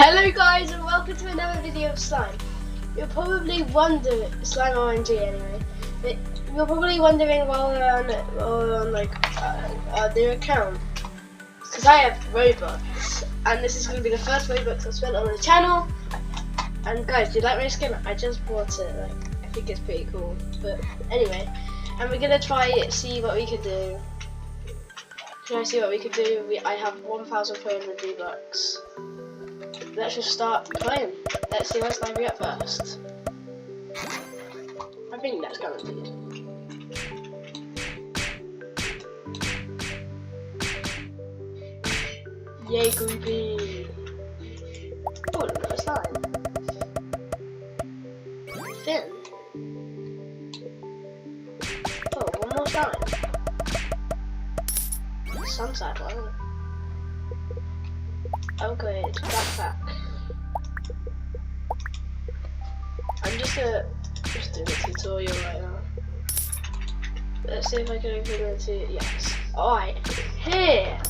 Hello guys and welcome to another video of slime. You're probably wondering, slime RNG anyway, but you're probably wondering while we're on like our new account, because I have robux and this is going to be the first robux I've spent on the channel. And guys, do you like my skin? I just bought it, like I think it's pretty cool. But anyway, and we're going to try it, see what we can do. Can I see what we can do? I have 1,400 robux. Let's just start playing. Let's see what slime we get first. I think that's guaranteed. Yay, groupie! Oh, another slime. Thin. Oh, one more slime. Some side one. Oh good, backpack. I'm just gonna do the tutorial right now. Let's see if I can open it. Yes. Alright, here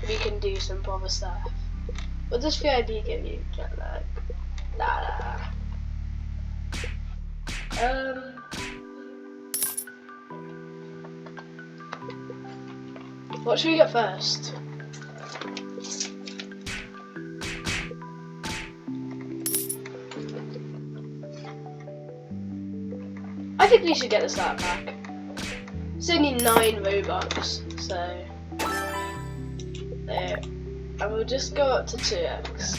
we can do some proper stuff. What does VIB give you? Jet lag. Nah. What should we get first? I think we should get the start pack. It's only 9 robux, so there. And we'll just go up to 2x.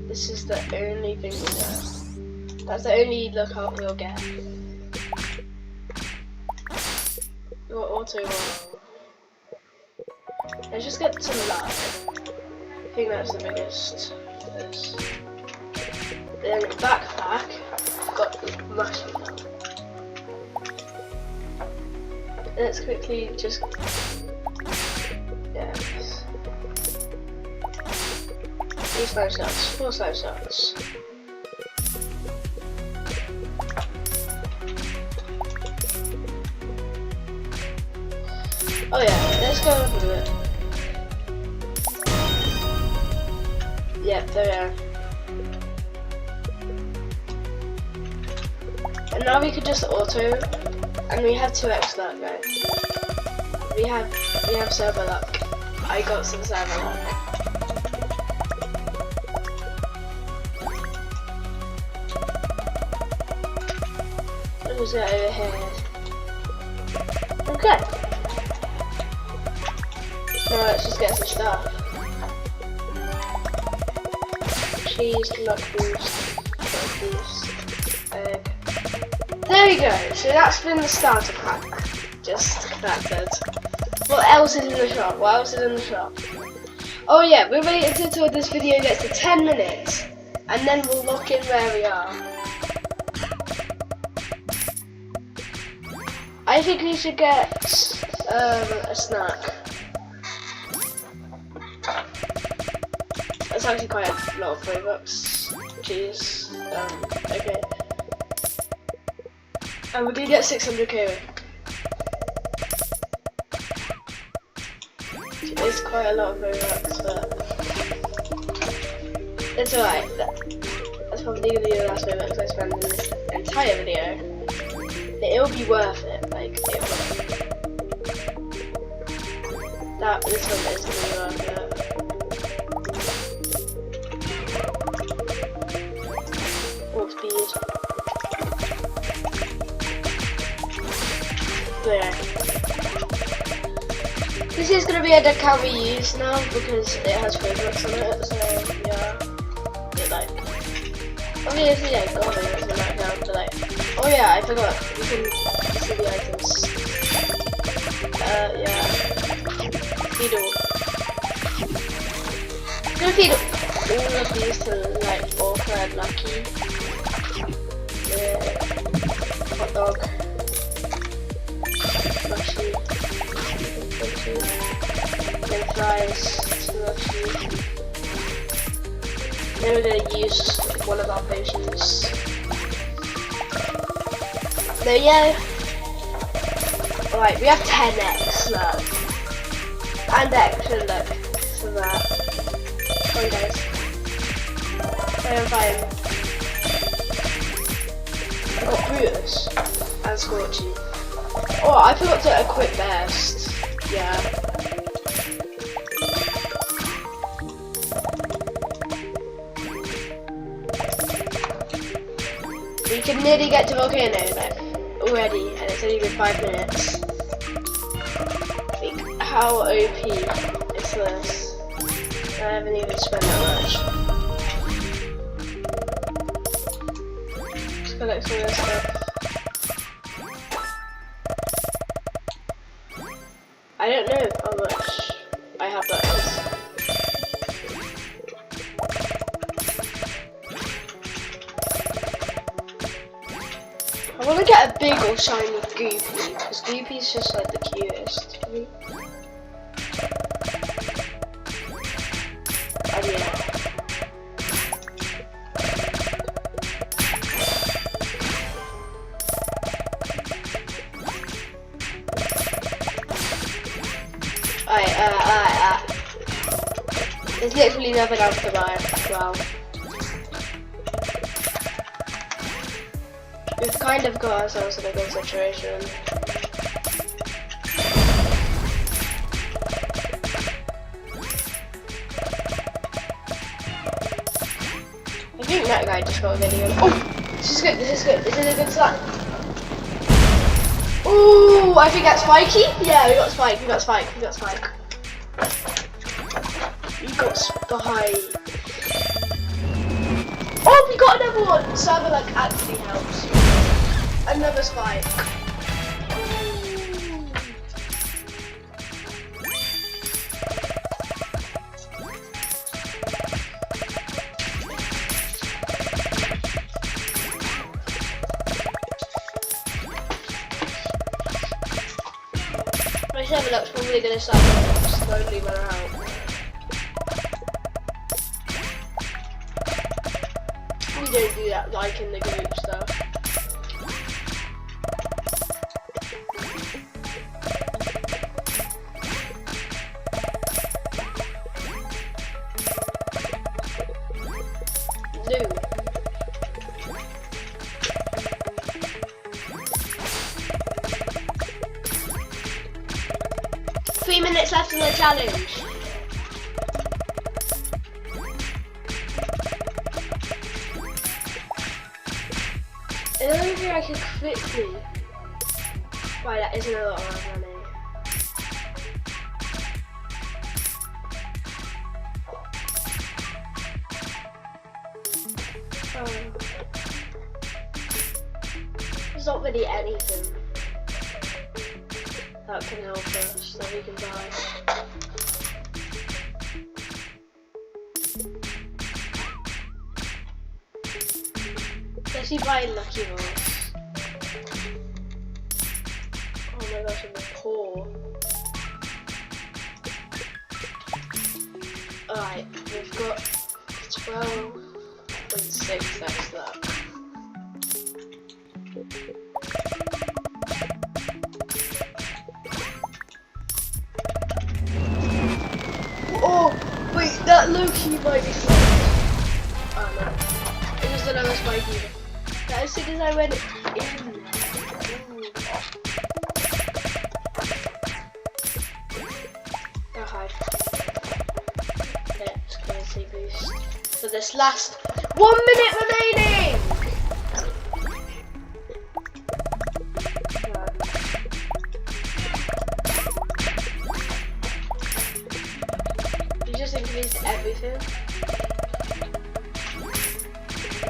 This is the only thing we'll get. That's the only lookup we'll get. Your auto roll. Let's just get some luck. I think that's the biggest. Then backpack. Got mushroom. Let's quickly just yes. 3 slime shots, 4 slime shots. Oh yeah, let's go and do it. Yep, there we are. And now we could just auto. And we have 2x luck, guys. We have server luck. I got some server luck. Let's get over here. Okay. Now let's just get some stuff. Cheese, luck boost, egg. There we go, so that's been the starter pack, just collected. What else is in the shop? What else is in the shop? Oh yeah, we're waiting until this video gets to 10 minutes, and then we'll lock in where we are. I think we should get a snack. That's actually quite a lot of robux. Cheese. Okay. And we're gonna get 600k. It's quite a lot of robux, but it's alright. That's probably gonna be the last robux I spend in this entire video. It'll be worth it, like it will. This one is gonna be worth it. What speed? Yeah. This is going to be a account we use now because it has favorites on it, so yeah. Obviously I got it on that account, but oh yeah, I forgot, you can see the items. Yeah. Feed all. I'm gonna feed all of these to Orca and Lucky. Yeah. Hot dog. Then fries to Lucky. Then we're gonna use one of our potions. There we go. Alright, we have 10x luck. And extra luck for that. Sorry guys. I'm fine. I got Brutus and Scorchy. Oh, I forgot to equip Burst. Yeah. We can nearly get to Volcano like already, and it's only been 5 minutes. Like, how OP is this? I haven't even spent that much. Let's collect some of this stuff. I don't know how much I have that is. I want to get a big or shiny Goopy, because Goopy's just like the cutest to me. And yeah. There's literally nothing else to buy. Wow. We've kind of got ourselves in a good situation. I think that guy just got a video. Oh! This is good, this is good. This is a good sign. Ooh, I think that's spiky. Yeah, we got spike, we got spike, we got spike. We got spike. Oh, we got another one! Server like actually helps. Another spike. My server looks probably gonna start slowly run out. We don't do that like in the group stuff. No. Three minutes left in the challenge. I don't think I can quickly. Right, that isn't a lot of money. There's not really anything that can help us that we can buy. Let's see buy Lucky Rolls. Oh my gosh, I'm poor. Alright, we've got 12.6, that's that. Oh, wait, that low-key might be fun. Oh no, it was another spiky. As soon as I went in. Oh, hi. Let's currency boost. For this last 1 minute remaining! You just increased everything.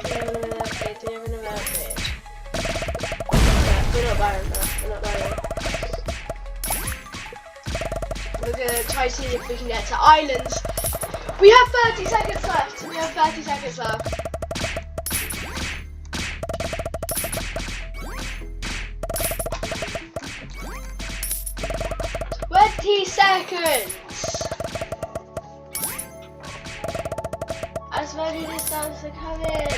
Okay, do you have an amount of it? Yeah, we're not buying that. We're not buying it. We're gonna try to see if we can get to islands. We have 30 seconds left. We have 30 seconds left. As many starts to come in.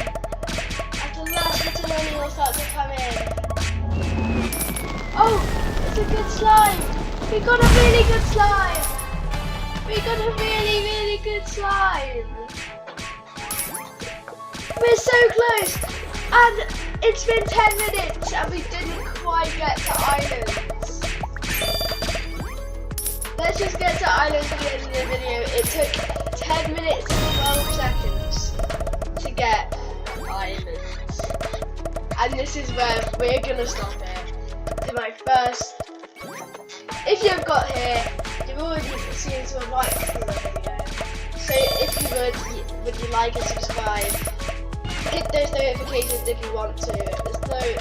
As the last little money will start to come in. Oh, it's a good slime. We got a really good slime. We got a really, really good slime. We're so close! And it's been 10 minutes and we didn't quite get to islands. Let's just get to islands at the end of the video. It took 10 minutes and 12 seconds to get islands. And this is where we're gonna stop it. To my first. If you've got here, you've already seen some of my video. So if you would you like and subscribe? Hit those notifications if you want to. There's no, you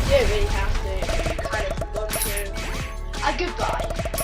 don't really have to. If you kind of want to. And goodbye.